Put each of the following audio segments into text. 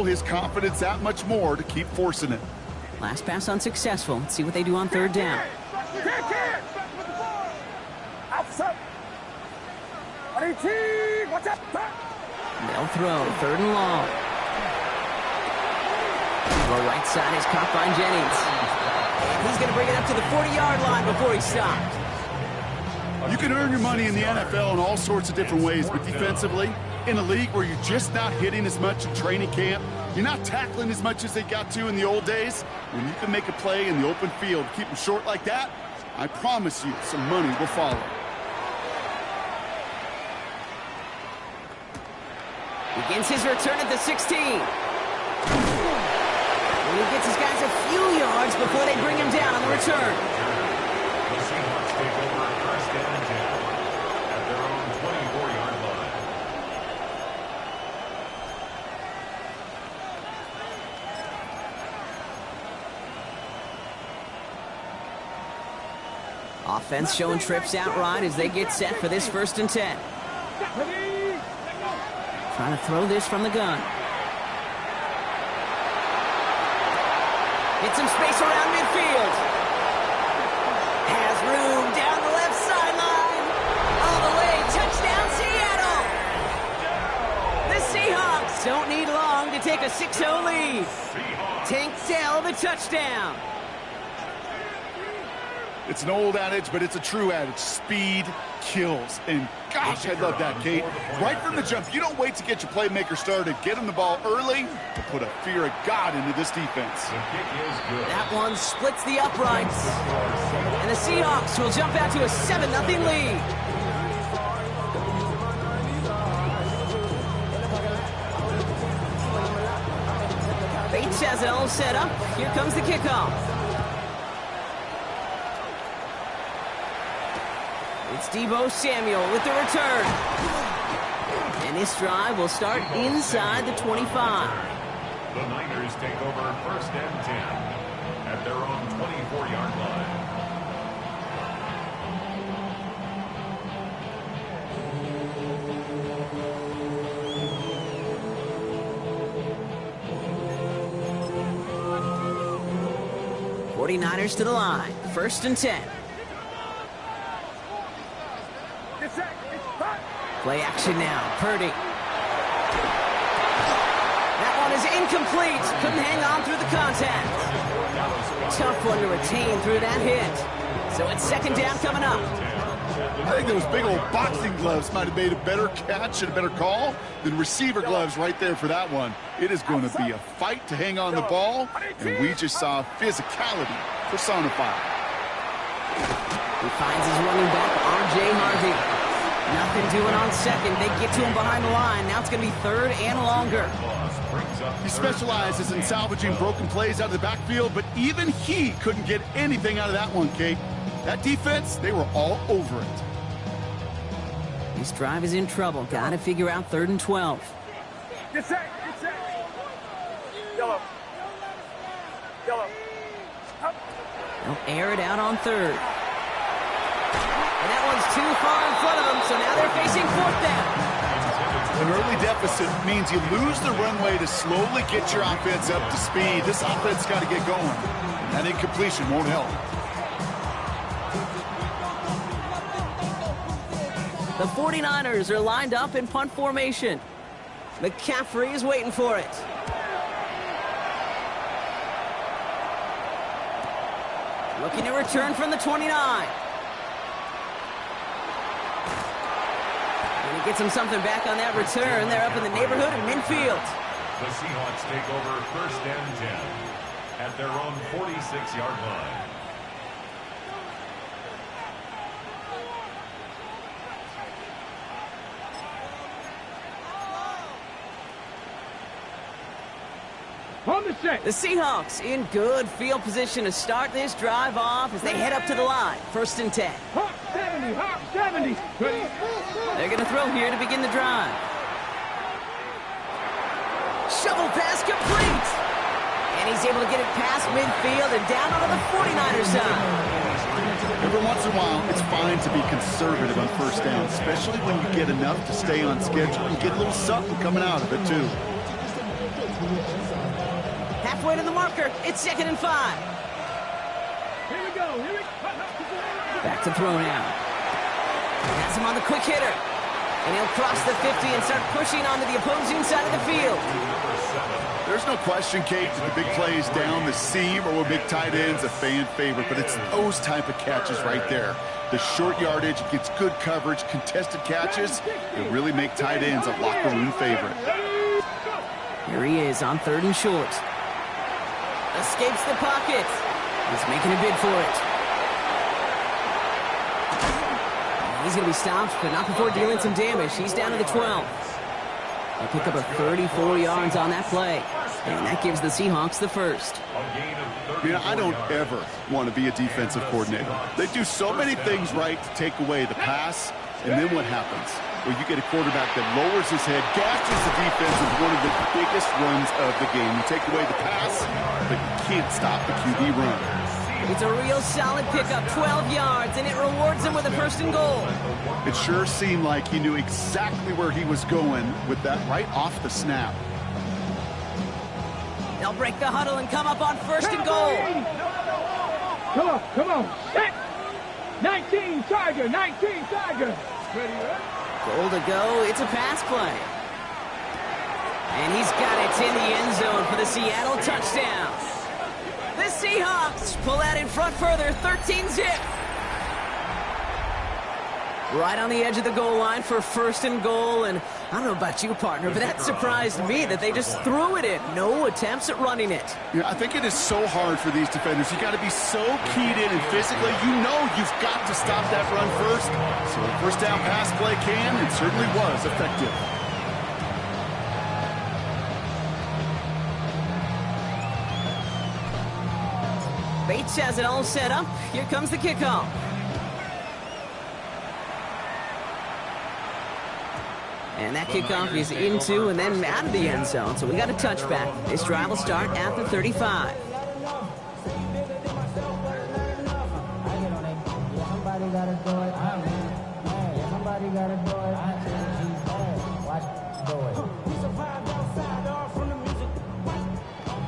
his confidence that much more to keep forcing it. Last pass unsuccessful. Let's see what they do on third down. They'll throw, third and long. The right side is caught by Jennings. And he's going to bring it up to the 40-yard line before he stopped. You can earn your money in the NFL in all sorts of different ways, but defensively, in a league where you're just not hitting as much in training camp, you're not tackling as much as they got to in the old days, when you can make a play in the open field, keep them short like that, I promise you some money will follow. Begins his return at the 16. And he gets his guys a few yards before they bring him down on the return. The Seahawks take over first down and 10 at their own 24-yard line. Offense showing trips outright as they get set for this 1st and 10. Trying to throw this from the gun. Get some space around midfield. Has room down the left sideline. All the way, touchdown Seattle. The Seahawks don't need long to take a 6-0 lead. Tank Dell the touchdown. It's an old adage, but it's a true adage. Speed kills. And gosh, I love that, Kate. Right from the jump, you don't wait to get your playmaker started. Get him the ball early to put a fear of God into this defense. That one splits the uprights. And the Seahawks will jump out to a 7-0 lead. Bates has it all set up. Here comes the kickoff. It's Deebo Samuel with the return. And this drive will start inside the 25. The Niners take over first and 10 at their own 24-yard line. '49ers to the line. 1st and 10. Play action now. Purdy. That one is incomplete. Couldn't hang on through the contact. Tough one to retain through that hit. So it's 2nd down coming up. I think those big old boxing gloves might have made a better catch and a better call than receiver gloves right there for that one. It is going to be a fight to hang on the ball, and we just saw physicality personified. He finds his running back, R.J. Harvey. Nothing doing on 2nd. They get to him behind the line. Now it's going to be 3rd and longer. He specializes in salvaging broken plays out of the backfield, but even he couldn't get anything out of that one, Kate. That defense, they were all over it. This drive is in trouble. Got to figure out 3rd and 12. Get set. Yellow. They'll air it out on 3rd. And that one's too far in front of them, so now they're facing 4th down. An early deficit means you lose the runway to slowly get your offense up to speed. This offense got to get going. That incompletion won't help. The 49ers are lined up in punt formation. McCaffrey is waiting for it. Looking to return from the 29. And he gets him something back on that return. They're up in the neighborhood of midfield. The Seahawks take over first and 10 at their own 46-yard line. The Seahawks in good field position to start this drive off as they head up to the line. 1st and 10. Hop 70. They're going to throw here to begin the drive. Shovel pass complete. And he's able to get it past midfield and down onto the 49ers side. Every once in a while, it's fine to be conservative on 1st down, especially when you get enough to stay on schedule and get a little something coming out of it, too. Halfway to the marker. It's 2nd and 5. Here we go. Here we go. Back to throw now. Has him on the quick hitter. And he'll cross the 50 and start pushing onto the opposing side of the field. There's no question, Kate, that the big plays down the seam or with big tight ends a fan favorite, but it's those type of catches right there. The short yardage, it gets good coverage, contested catches, it really make tight ends a locker room favorite. Here he is on 3rd and short. Escapes the pocket. He's making a bid for it. He's going to be stopped, but not before dealing some damage. He's down to the 12. They pick up a 34 yards on that play. And that gives the Seahawks the first. I don't ever want to be a defensive coordinator. They do so many things right to take away the pass, and then what happens? Well, you get a quarterback that lowers his head, gashes the defense with one of the biggest runs of the game. You take away the pass, but you can't stop the QB run. It's a real solid pickup, 12 yards, and it rewards him with a 1st and goal. It sure seemed like he knew exactly where he was going with that right off the snap. They'll break the huddle and come up on 1st and goal. Come on, come on. Set. 19 Tiger, 19 Tiger. Ready, right? Goal to go. It's a pass play. And he's got it in the end zone for the Seattle touchdown. The Seahawks pull out in front further, 13-zip. Right on the edge of the goal line for 1st and goal. And I don't know about you, partner, but that surprised me that they just threw it in. No attempts at running it. Yeah, I think it is so hard for these defenders. You got to be so keyed in and physically. You know you've got to stop that run first. So the 1st down pass play can and certainly was effective. Bates has it all set up. Here comes the kickoff. And that kickoff is into and then out of the end zone. So we got a touchback. This drive will start at the 35.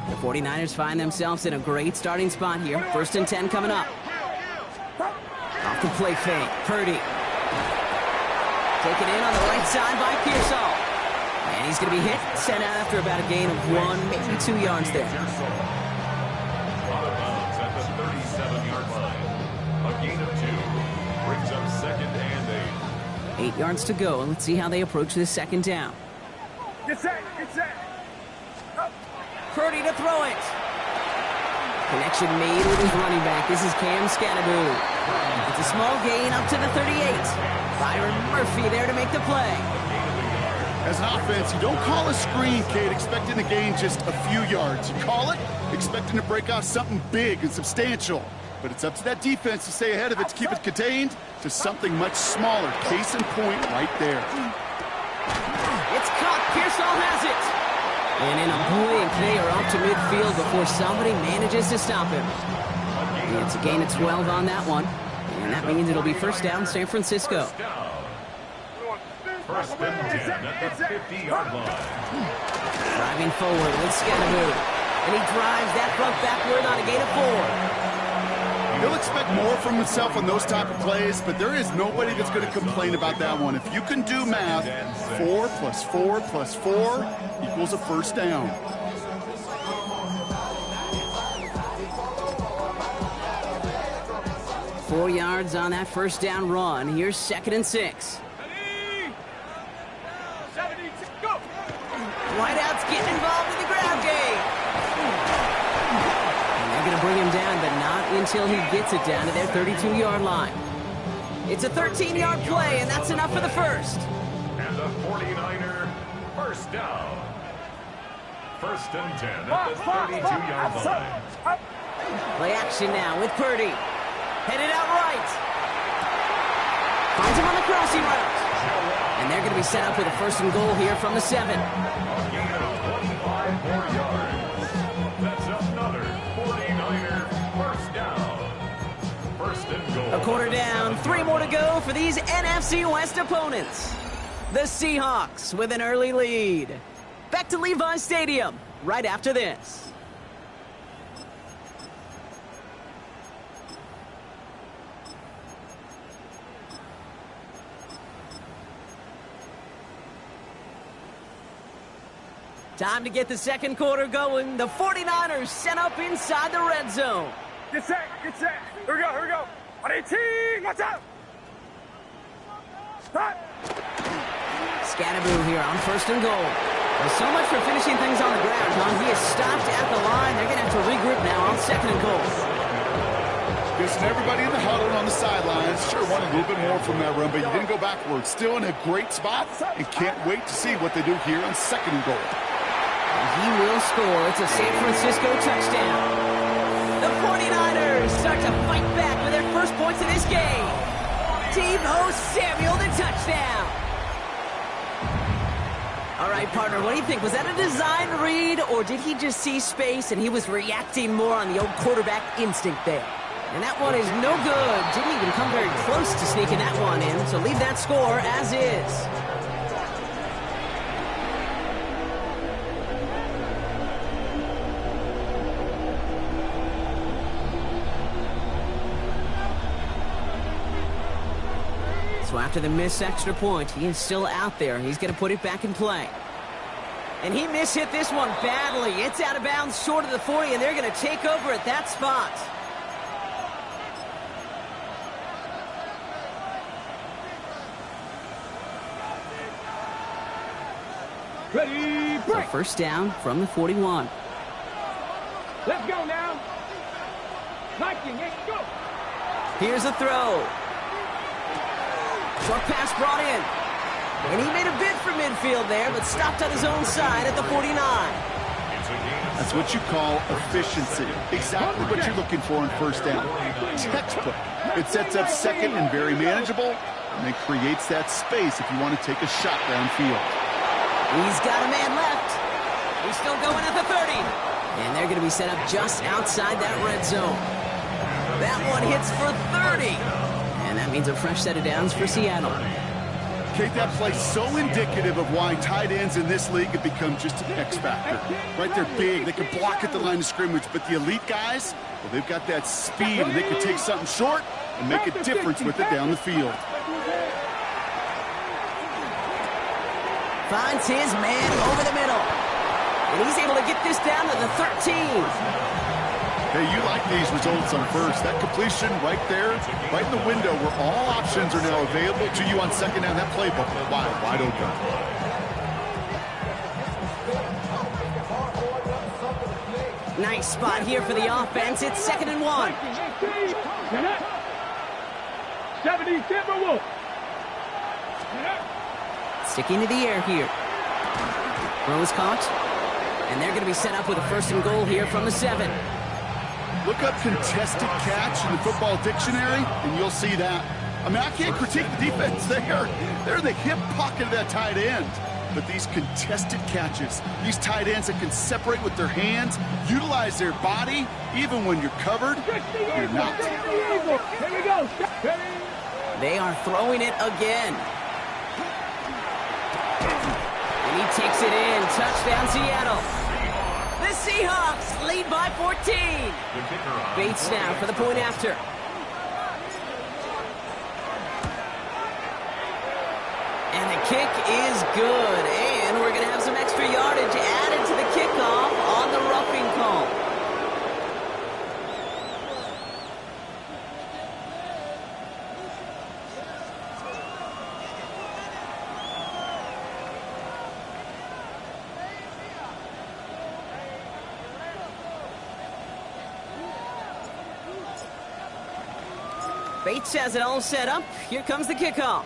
The 49ers find themselves in a great starting spot here. 1st and 10 coming up. Off the play fake. Purdy. Taken in on the right side by Pearsall. And he's going to be hit, sent out after about a gain of 1, maybe 2 yards there. Out of bounds at the 37-yard line. A gain of 2 brings up 2nd and 8. 8 yards to go. Let's see how they approach this 2nd down. Get set, get set. Purdy to throw it. Connection made with his running back. This is Cam Scannaboo. It's a small gain up to the 38. Byron Murphy there to make the play. As an offense, you don't call a screen, Kate, expecting to gain just a few yards. You call it expecting to break off something big and substantial. But it's up to that defense to stay ahead of it, to keep it contained to something much smaller. Case in point right there. It's caught. Pearsall has it. And in a blink, they are up to midfield before somebody manages to stop him. And it's a gain of 12 on that one. And that means it'll be 1st down San Francisco. 1st and 10 at the 50-yard line. Driving forward with Scannaboo. And he drives that front backward on a gain of 4. He'll expect more from himself on those type of plays, but there is nobody that's going to complain about that one. If you can do math, 4 + 4 + 4 equals a 1st down. Four yards on that 1st down run. Here's 2nd and 6. Whiteout's getting involved in the ground game. And they're going to bring him down, but not until he gets it down to their 32-yard line. It's a 13-yard play, and that's enough for the 1st. And the 49er 1st down. 1st and 10 at the 32-yard line. Play action now with Purdy. Headed out right. Finds him on the crossing route. And they're going to be set up with a 1st and goal here from the 7. A gain of 25 more yards. That's another 49er 1st down. 1st and goal. A quarter down, 3 more to go for these NFC West opponents. The Seahawks with an early lead. Back to Levi's Stadium. right after this. Time to get the second quarter going. The 49ers sent up inside the red zone. Get set, get set. Here we go. On 18, watch out. Stop. Scatterboo here on first and goal. Well, so much for finishing things on the ground, John. He is stopped at the line. They're going to have to regroup now on second and goal. Listen, everybody in the huddle on the sidelines sure want a little bit more from that run, but you didn't go backwards. Still in a great spot and can't wait to see what they do here on second and goal. He will score. It's a San Francisco touchdown. The 49ers start to fight back with their first points of this game. Deebo Samuel, the touchdown. All right, partner, what do you think? Was that a design read, or did he just see space and he was reacting more on the old quarterback instinct there? And that one is no good. Didn't even come very close to sneaking that one in, so leave that score as is. So after the missed extra point, he is still out there. He's going to put it back in play. And he mishit this one badly. It's out of bounds short of the 40, and they're going to take over at that spot. Ready, So break. first down from the 41. Let's go now. Viking, let's go. Here's a throw. Short pass brought in. And he made a bid for midfield there, but stopped on his own side at the 49. That's what you call efficiency. Exactly what you're looking for in first down. Textbook. It sets up second and very manageable, and it creates that space if you want to take a shot downfield. He's got a man left. He's still going at the 30. And they're going to be set up just outside that red zone. That one hits for 30. And that means a fresh set of downs for Seattle. Kate, that play so indicative of why tight ends in this league have become just an X factor. Right, they're big, they can block at the line of scrimmage, but the elite guys, well, they've got that speed, and they can take something short and make a difference with it down the field. Finds his man over the middle. And he's able to get this down to the 13. Hey, you like these results on first. That completion right there, right in the window where all options are now available to you on second down. That playbook wide open. Nice spot here for the offense. It's 2nd and 1. 70 Timberwolves. Sticking to the air here. Throws caught. And they're going to be set up with a first and goal here from the 7. Look up contested catch in the football dictionary, and you'll see that. I mean, I can't critique the defense. They're in the hip pocket of that tight end. But these contested catches, these tight ends that can separate with their hands, utilize their body, even when you're covered, you're not. Here we go. They are throwing it again. And he takes it in. Touchdown, Seattle. The Seahawks lead by 14. Bates now for the point after. And the kick is good. And we're going to have some extra yardage added to the kickoff on the roughing call. Bates has it all set up. Here comes the kickoff.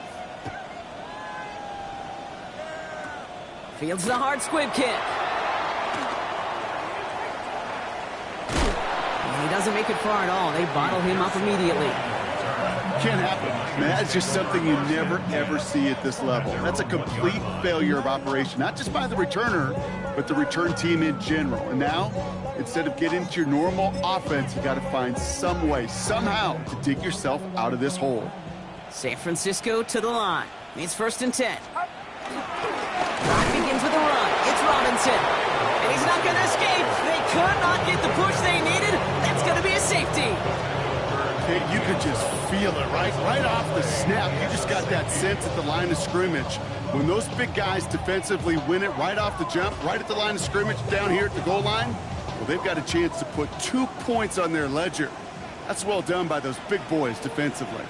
Fields the hard squib kick. And he doesn't make it far at all. They bottle him up immediately. Can't happen. I mean, that's just something you never, ever see at this level. That's a complete failure of operation, not just by the returner, but the return team in general. And now, instead of getting into your normal offense, you got to find some way, somehow, to dig yourself out of this hole. San Francisco to the line. It's 1st and 10. Clock begins with a run. It's Robinson. And he's not going to could not get the push they needed. That's going to be a safety. Okay, you could just feel it, right? Right off the snap, you just got that sense at the line of scrimmage. When those big guys defensively win it right off the jump, right at the line of scrimmage down here at the goal line, well, they've got a chance to put 2 points on their ledger. That's well done by those big boys defensively.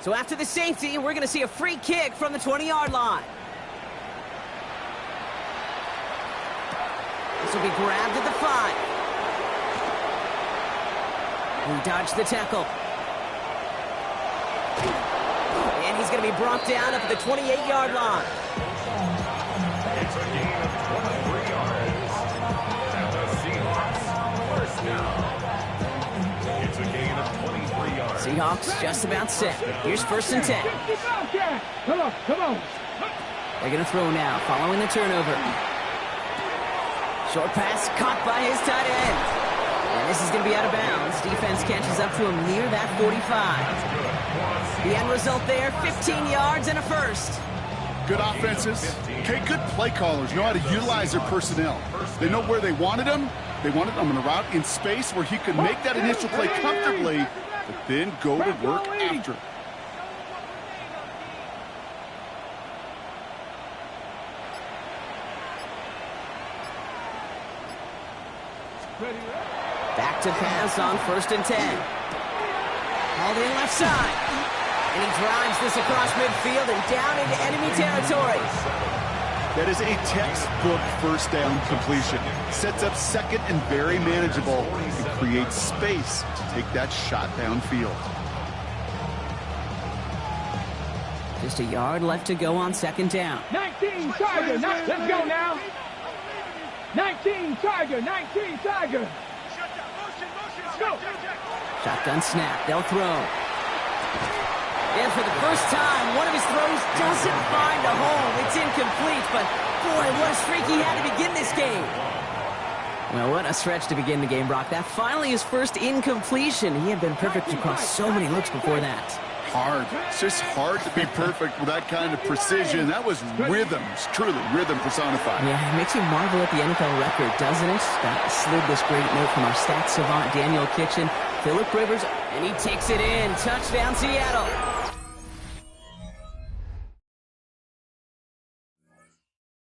So after the safety, we're going to see a free kick from the 20-yard line. This will be grabbed at the 5. He dodged the tackle. And he's going to be brought down up at the 28-yard line. It's a gain of 23 yards. And the Seahawks first down. It's a gain of 23 yards. Seahawks just about set. Here's 1st and 10. Come on, come on. They're going to throw now, following the turnover. Short pass caught by his tight end. And this is going to be out of bounds. Defense catches up to him near that 45. The end result there, 15 yards and a first. Good offenses. Okay, good play callers know how to utilize their personnel. They know where they wanted them. They wanted them on a route in space where he could make that initial play comfortably, but then go to work after it. Back to pass on 1st and 10. Hauled in left side. And he drives this across midfield and down into enemy territory. That is a textbook first down completion. Sets up second and very manageable and creates space to take that shot downfield. Just a yard left to go on 2nd down. 19 Tiger. Let's go now. 19 Tiger. 19 Tiger. Go. Shotgun snap. They'll throw. And for the first time, one of his throws doesn't find a home. It's incomplete, but boy, what a streak he had to begin this game. Well, what a stretch to begin the game, Brock. That finally his first incompletion. He had been perfect across so many looks before that. Hard. It's just hard to be perfect with that kind of precision. That was rhythm. It's truly rhythm personified. Yeah, it makes you marvel at the NFL record, doesn't it? Slid this great note from our stats savant, Daniel Kitchen. Philip Rivers, and he takes it in. Touchdown, Seattle.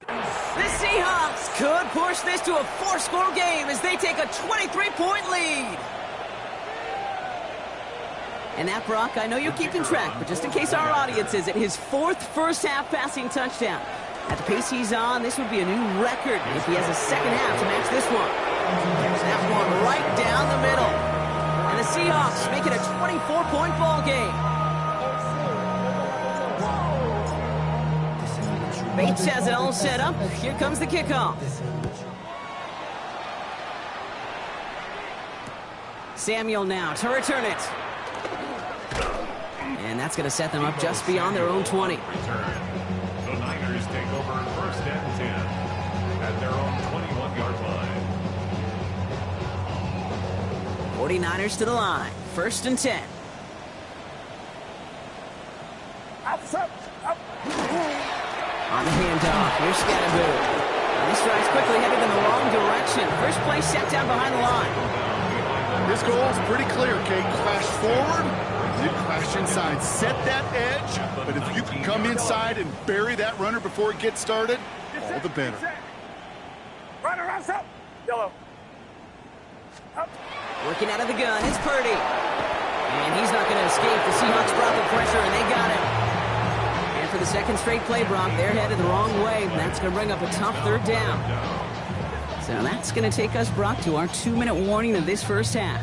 The Seahawks could push this to a 4-score game as they take a 23-point lead. And that, Brock, I know you're keeping track, but just in case our audience isn't, his 4th first-half passing touchdown. At the pace he's on, this would be a new record if he has a second half to match this one. There's that one right down the middle. And the Seahawks make it a 24-point ball game. Bates has it all set up. Here comes the kickoff. Samuel now to return it. And that's going to set them up just beyond their own 20. The Niners take over 1st and 10 at their own 21-yard line. 49ers to the line. 1st and 10. On the handoff, here's Scatterboo. He strides quickly, headed in the wrong direction. First play set down behind the line. His goal is pretty clear, Kate. Crash forward, then crash inside. Set that edge, but if you can come inside and bury that runner before it gets started, all the better. Runner, up. Yellow. Working out of the gun is Purdy. And he's not going to escape. The Seahawks brought the pressure, and they got him. And for the second straight play, Brock, they're headed the wrong way. And that's going to bring up a tough 3rd down. So that's going to take us, Brock, to our 2-minute warning of this first half.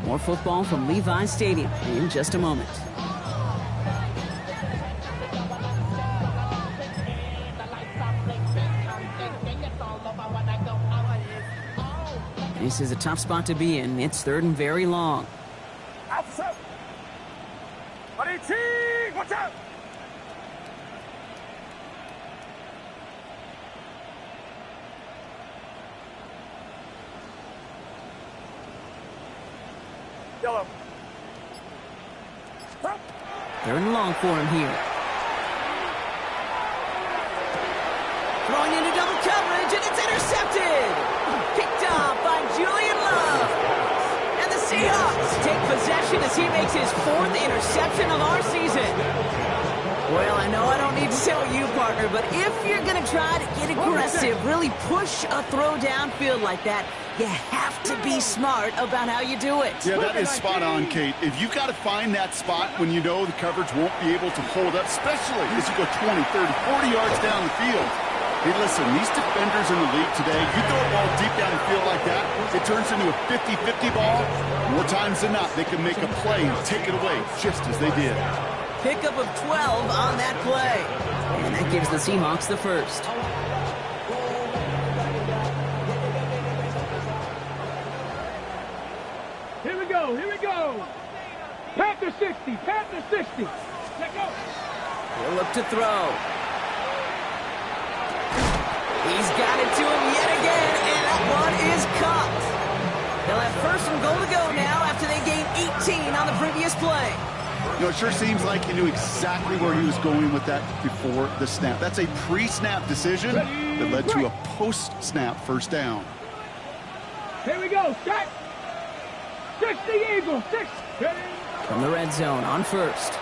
More football from Levi's Stadium in just a moment. This is a tough spot to be in. It's 3rd and very long. Watch out! Yellow. They're in long for him here. Throwing into double coverage, and it's intercepted! Picked off by Julian Love. And the Seahawks take possession as he makes his 4th interception of our season. Well, I know I don't need to tell you, partner, but if you're going to try to get aggressive, really push a throw downfield like that, you have to be smart about how you do it. Yeah, that is spot on, Kate. If you've got to find that spot when you know the coverage won't be able to hold up, especially as you go 20, 30, 40 yards down the field. Hey, listen, these defenders in the league today, you throw a ball deep down the field like that, it turns into a 50-50 ball. More times than not, they can make a play and take it away, just as they did. Pickup of 12 on that play. And that gives the Seahawks the first. Here we go, here we go. Panther 60, Panther 60. Let go. He'll look to throw. He's got it to him yet again, and that one is caught. They'll have 1st and goal to go now after they gained 18 on the previous play. You know, it sure seems like he knew exactly where he was going with that before the snap. That's a pre-snap decision that led to a post-snap first down. Here we go, set. 60 Eagles, 6. From the red zone on 1st.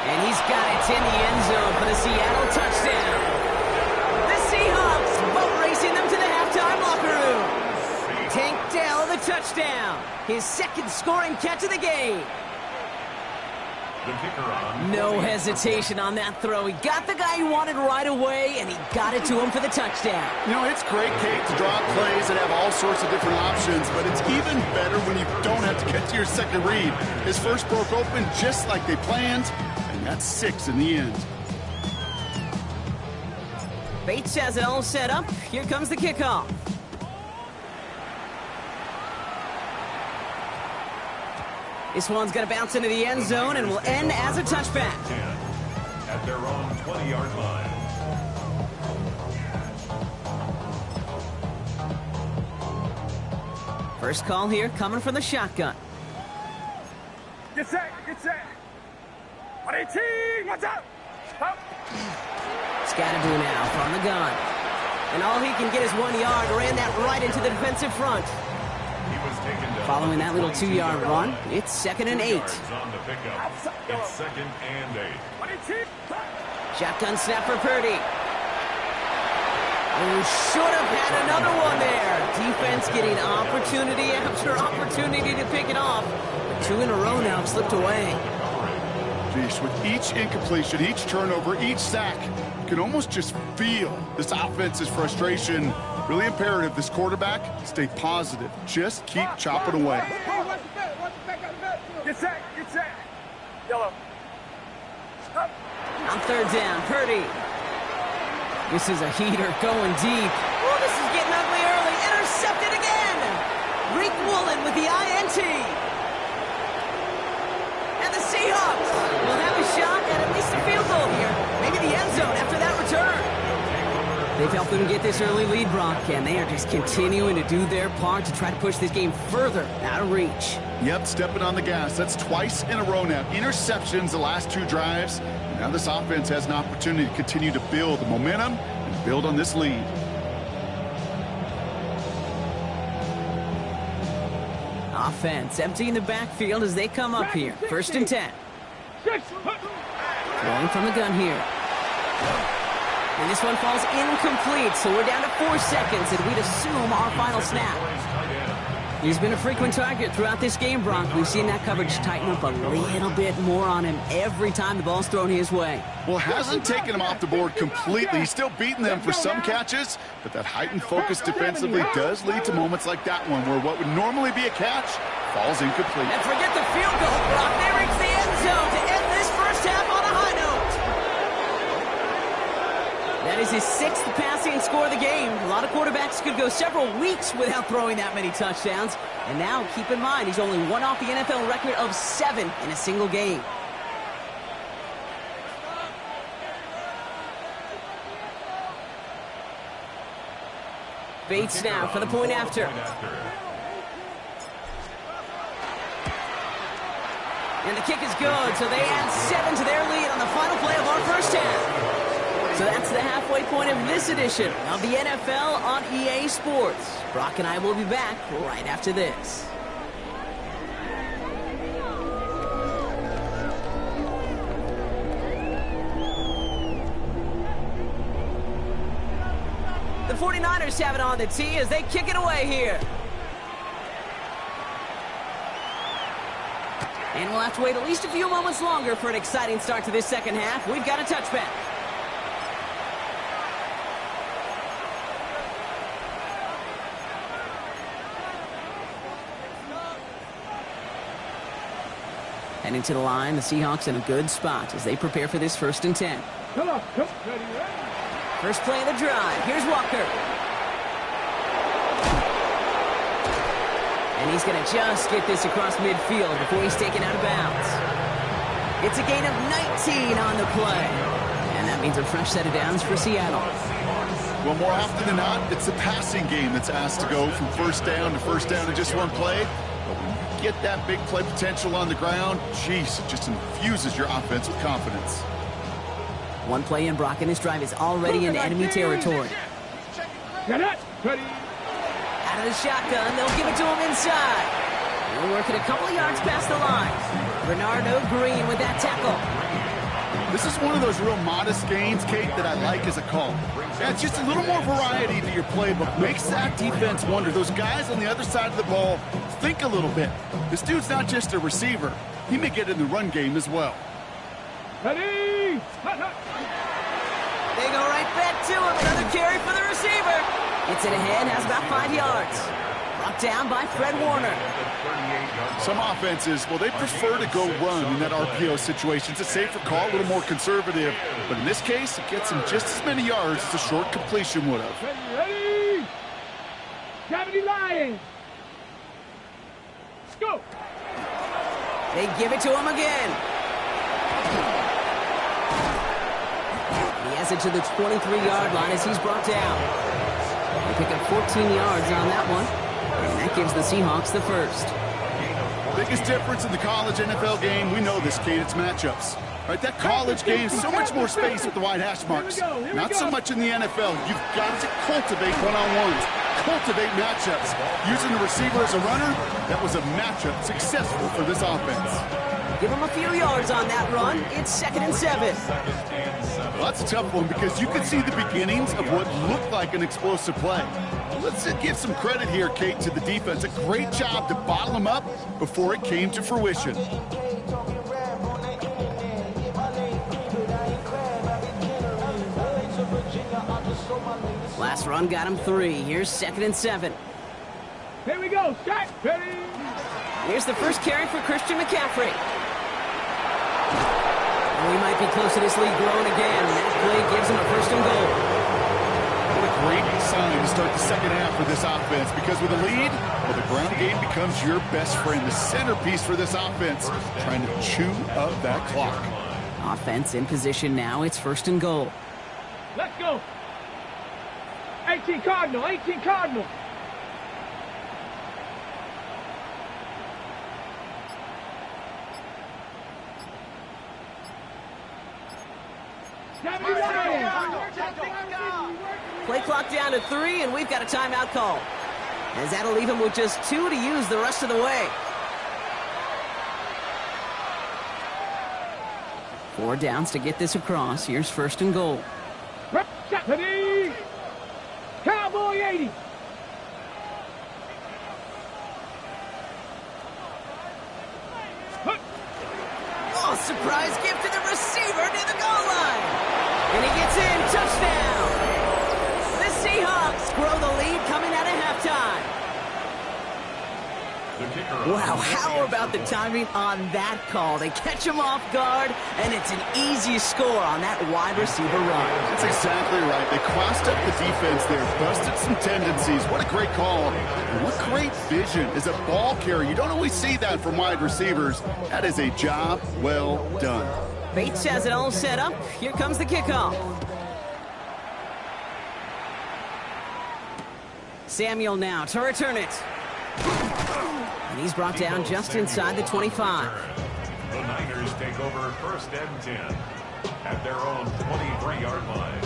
And he's got it in the end zone for the Seattle touchdown. The Seahawks boat racing them to the halftime locker room. Tank Dell, the touchdown. His 2nd scoring catch of the game. The kicker on. No hesitation on that throw. He got the guy he wanted right away, and he got it to him for the touchdown. You know, it's great, Kate, to draw plays that have all sorts of different options, but it's even better when you don't have to get to your second read. His first broke open just like they planned, and that's 6 in the end. Bates has it all set up. Here comes the kickoff. This one's going to bounce into the end zone and will end as a touchback. 10 at their own 20-yard line. First call here coming from the shotgun. Get set, get set. 118, what's up? Up. Scatterboo now from the gun. And all he can get is 1 yard. Ran that right into the defensive front. He was taken down. Following that little 2-yard run, it's 2nd and 8. On the pickup. It's 2nd and 8. 22. Shotgun snap for Purdy. Oh, should have had another one there. Defense getting opportunity after opportunity to pick it off. But 2 in a row now have slipped away. Geez, with each incompletion, each turnover, each sack, you can almost just feel this offense's frustration. Really imperative, this quarterback, stay positive. Just keep chopping away. Get set, get set. Yellow. Up. On 3rd down, Purdy. This is a heater going deep. Oh, this is getting ugly early. Intercepted again. Reek Woolen with the INT. And the Seahawks will have a shot at least a field goal here. Maybe the end zone after that return. They've helped them get this early lead, Brock, and they are just continuing to do their part to try to push this game further out of reach. Yep, stepping on the gas. That's twice in a row now. Interceptions the last 2 drives. And now this offense has an opportunity to continue to build the momentum and build on this lead. Offense emptying the backfield as they come up here. 1st and 10. 6. Throwing from the gun here. And this one falls incomplete, so we're down to 4 seconds, and we'd assume our final snap. He's been a frequent target throughout this game, Brock. We've seen that coverage tighten up a little bit more on him every time the ball's thrown his way. Well, hasn't taken him off the board completely. He's still beating them for some catches, but that heightened focus defensively does lead to moments like that one, where what would normally be a catch falls incomplete. And forget the field goal, Brock. They reach the end zone to end this first half on a high note. That is his 6th passing score of the game. A lot of quarterbacks could go several weeks without throwing that many touchdowns. And now, keep in mind, he's only one off the NFL record of 7 in a single game. Bates now for the point after. And the kick is good, so they add 7 to their lead on the final play of our first half. So that's the halfway point of this edition of the NFL on EA Sports. Brock and I will be back right after this. The 49ers have it on the tee as they kick it away here. And we'll have to wait at least a few moments longer for an exciting start to this second half. We've got a touchback. Heading to the line, the Seahawks in a good spot as they prepare for this 1st and 10. Come on, come ready. First play of the drive. Here's Walker. And he's going to just get this across midfield before he's taken out of bounds. It's a gain of 19 on the play. And that means a fresh set of downs for Seattle. Well, more often than not, it's the passing game that's asked to go from first down in just one play. But when you get that big play potential on the ground, geez, it just infuses your offense with confidence. One play in, Brock, and this drive is already in enemy territory. Get it. Ready. Out of the shotgun, they'll give it to him inside. They'll work it a couple yards past the line. Bernardo Green with that tackle. This is one of those real modest gains, Kate, that I like as a call. Yeah, it's just a little more variety to your playbook. Makes that defense wonder. Those guys on the other side of the ball think a little bit. This dude's not just a receiver. He may get in the run game as well. Ready. They go right back to him. Another carry for the receiver. Gets it ahead, has about 5 yards. Brought down by Fred Warner. Some offenses, well, they prefer to go run in that RPO situation. It's a safer call, a little more conservative. But in this case, it gets him just as many yards as a short completion would have. Ready. Gravity Lions. Let's go. They give it to him again. He has it to the 23-yard line as he's brought down. They pick up 14 yards on that one. And that gives the Seahawks the first. Biggest difference in the college NFL game, we know this, Kate, it's matchups. Right, that college game, so much more space with the wide hash marks. Not so much in the NFL. You've got to cultivate one-on-ones, cultivate matchups. Using the receiver as a runner, that was a matchup successful for this offense. Give him a few yards on that run. It's 2nd and 7. Well, that's a tough one because you can see the beginnings of what looked like an explosive play. Let's give some credit here, Kate, to the defense. A great job to bottle them up before it came to fruition. Last run got him 3. Here's 2nd and 7. Here we go. Start. Ready. Here's the first carry for Christian McCaffrey. And we might be close to this lead growing again. That play gives him a 1st and goal. What a great sign to start the second half for this offense, because with a lead, well, the ground game becomes your best friend, the centerpiece for this offense, trying to chew up that clock. Offense in position now. It's 1st and goal. Let's go. 18 Cardinal. 18 Cardinal. Play clock down to 3, and we've got a timeout call. As that'll leave him with just 2 to use the rest of the way. 4 downs to get this across. Here's 1st and goal. Ready. Cowboy 80. Oh, surprise gift to the receiver near the goal line. And he gets in. Touchdown. The Seahawks grow the lead coming out of halftime. Wow, how about the timing on that call? They catch him off guard, and it's an easy score on that wide receiver run. That's exactly right. They crossed up the defense there, busted some tendencies. What a great call. And what great vision as a ball carrier. You don't always see that from wide receivers. That is a job well done. Bates has it all set up. Here comes the kickoff. Samuel now to return it. And he's brought down just inside the 25. The Niners take over 1st and 10 at their own 23-yard line.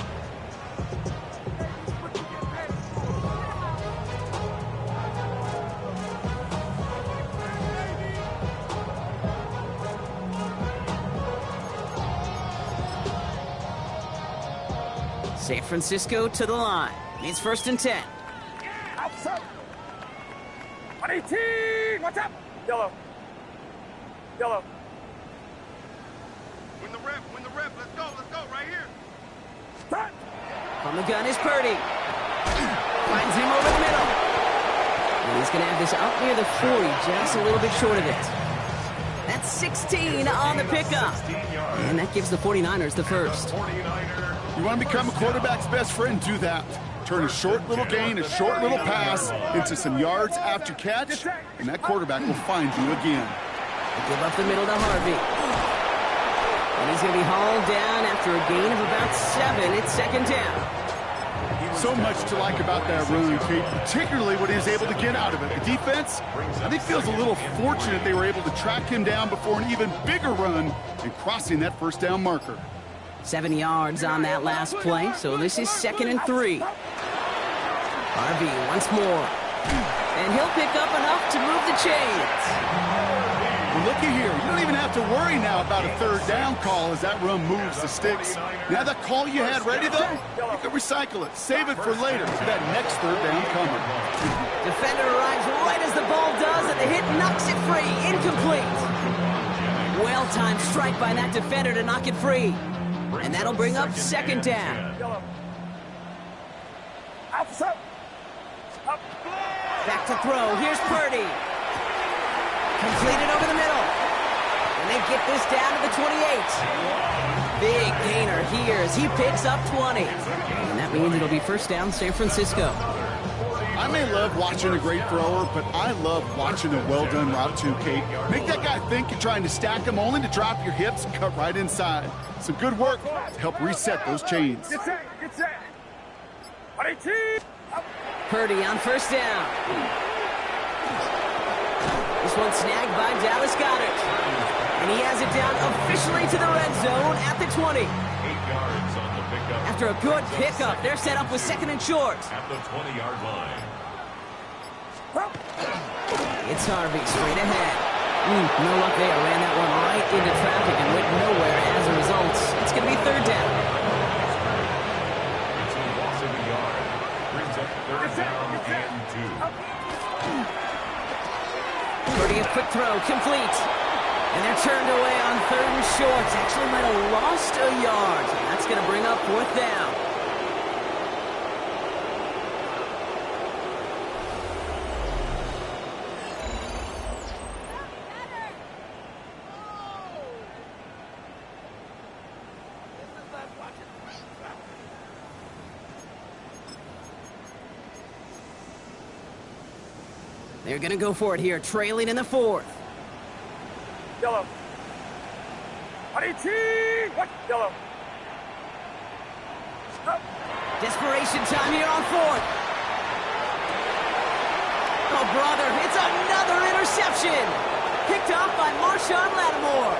San Francisco to the line. It's 1st and 10. Outside. 118. What's up? Yellow. Yellow. Win the rep, let's go, right here. Front. From the gun is Purdy. Finds him over the middle. And he's going to have this up near the 40, just a little bit short of it. That's 16 on the pickup. And that gives the 49ers the first. You want to become a quarterback's best friend, do that. Turn a short little gain, a short little pass into some yards after catch, and that quarterback will find you again. Give up the middle to Harvey. And he's going to be hauled down after a gain of about 7. It's 2nd down. So much to like about that run, Kate, particularly what he was able to get out of it. The defense, I think, feels a little fortunate they were able to track him down before an even bigger run and crossing that 1st down marker. 7 yards on that last play, so this is 2nd and 3. Harvey once more. And he'll pick up enough to move the chains. Well, looky here. You don't even have to worry now about a 3rd down call as that run moves the sticks. Now that call you had ready, though, you can recycle it. Save it for later for that next 3rd down coming. Defender arrives right as the ball does, and the hit knocks it free. Incomplete. Well-timed strike by that defender to knock it free. And that'll bring up 2nd down. Outside. Up. Back to throw. Here's Purdy. Completed over the middle. And they get this down to the 28. Big gainer here as he picks up 20. And that means it'll be 1st down San Francisco. I may love watching a great thrower, but I love watching a well-done route too, Kate. Make that guy think you're trying to stack him only to drop your hips and cut right inside. Some good work to help reset those chains. Get set. Get set. 118. Up. Purdy on 1st down. This one snagged by Dallas Goedert. And he has it down officially to the red zone at the 20. 8 yards on the pickup. After a good pickup, they're set up with 2nd and short. At the 20-yard line. It's Harvey straight ahead. No luck there. Ran that one right into traffic and went nowhere as a result. It's going to be 3rd down. It's a loss of a yard. Brings up 3rd down and 2. Purdy, a quick throw, complete. And they're turned away on 3rd and short. Actually might have lost a yard. That's going to bring up 4th down. They're going to go for it here, trailing in the 4th. Yellow. 118. What? Yellow. Up. Desperation time here on 4th. Oh, brother, it's another interception. Picked off by Marshawn Lattimore.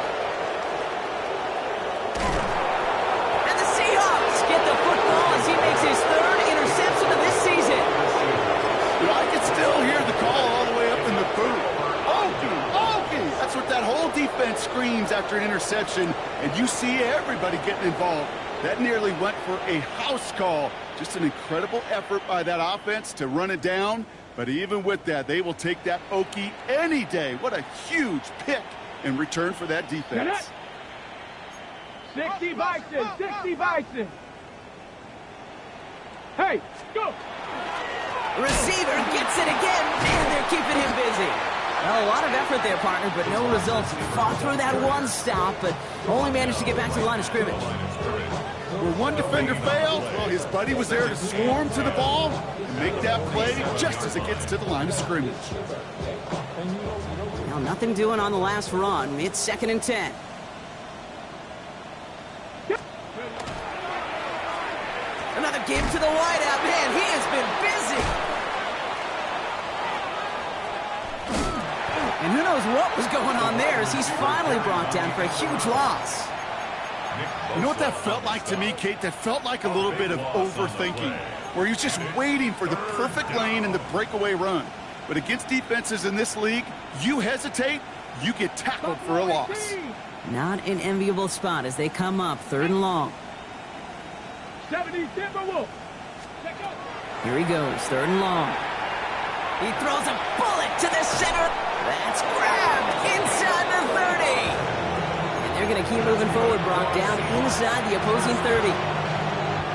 And the Seahawks get the football as he makes his 3rd interception of this season. I can still hear the call all the way up in the booth. Okey. That's what that whole defense screams after an interception, and you see everybody getting involved. That nearly went for a house call. Just an incredible effort by that offense to run it down, but even with that, they will take that Okie any day. What a huge pick in return for that defense. 60 Bison. 60 Bison. Hey, go. Receiver gets it again. Man, they're keeping him busy. Well, a lot of effort there, partner, but no results. Fought through that one stop, but only managed to get back to the line of scrimmage. Where one defender failed, well, his buddy was there to swarm to the ball and make that play just as it gets to the line of scrimmage. Now, nothing doing on the last run. It's 2nd and 10. Another give to the wideout. Man, he has been busy. And who knows what was going on there as he's finally brought down for a huge loss. You know what that felt like to me, Kate? That felt like a little bit of overthinking, where he was just waiting for the perfect lane and the breakaway run. But against defenses in this league, you hesitate, you get tackled for a loss. Not an enviable spot as they come up 3rd and long. 70 Timberwolves. Check out. Here he goes, 3rd and long. He throws a bullet to the center. That's grabbed inside the 30. And they're going to keep moving forward, Brock, down inside the opposing 30.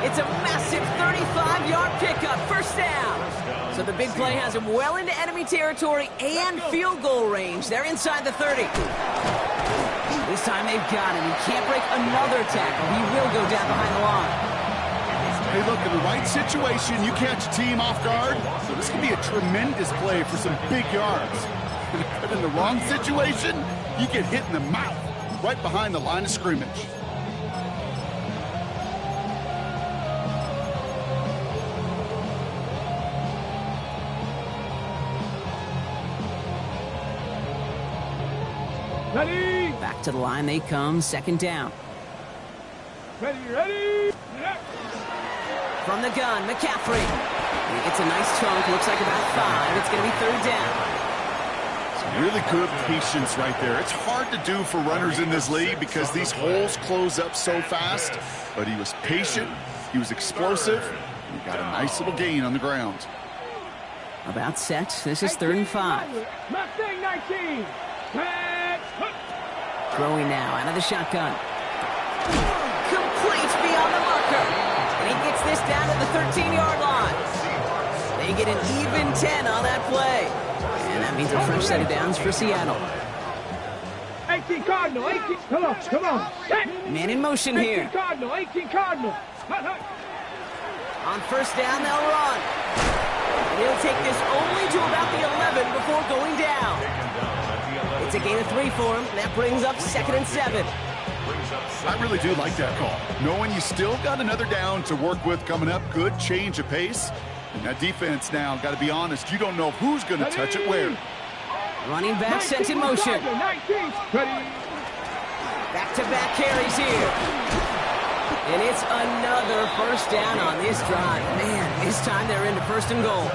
It's a massive 35-yard pickup, 1st down. So the big play has him well into enemy territory and field goal range. They're inside the 30. This time they've got him. He can't break another tackle. He will go down behind the line. Hey, look, in the right situation, you catch a team off guard. So this can be a tremendous play for some big yards. But in the wrong situation, you get hit in the mouth right behind the line of scrimmage. Ready. Back to the line they come, 2nd down. Ready. From the gun, McCaffrey. It's a nice chunk, looks like about 5. It's going to be 3rd down. Really good patience right there. It's hard to do for runners in this league because these holes close up so fast. But he was patient, he was explosive, and he got a nice little gain on the ground. About set. This is 3rd and 5. Mustang 19. Throwing now out of the shotgun. Complete beyond the marker. And he gets this down to the 13-yard line. They get an even 10 on that play. And that means a fresh set of downs for Seattle. 18 Cardinal, 18. Come on. Set. Man in motion 18 here. Cardinal, 18 Cardinal. On 1st down, they'll run. And he'll take this only to about the 11 before going down. It's a gain of 3 for him. That brings up 2nd and 7. I really do like that call. Knowing you still got another down to work with coming up, good change of pace. And that defense now, got to be honest, you don't know who's going to touch it where. Running back sent in motion. 19. Ready. Back-to-back carries here. And it's another 1st down on this drive. Man, this time they're into 1st and goal.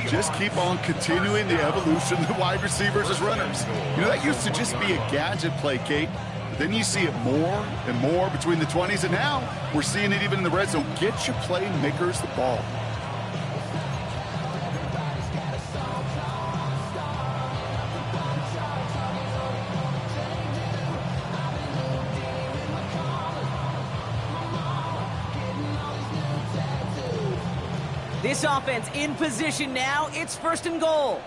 Just keep on continuing the evolution of the wide receivers as runners. You know, that used to just be a gadget play, Kate. But then you see it more and more between the 20s, and now we're seeing it even in the red zone. Get your playmakers the ball. This offense in position now. It's 1st and goal.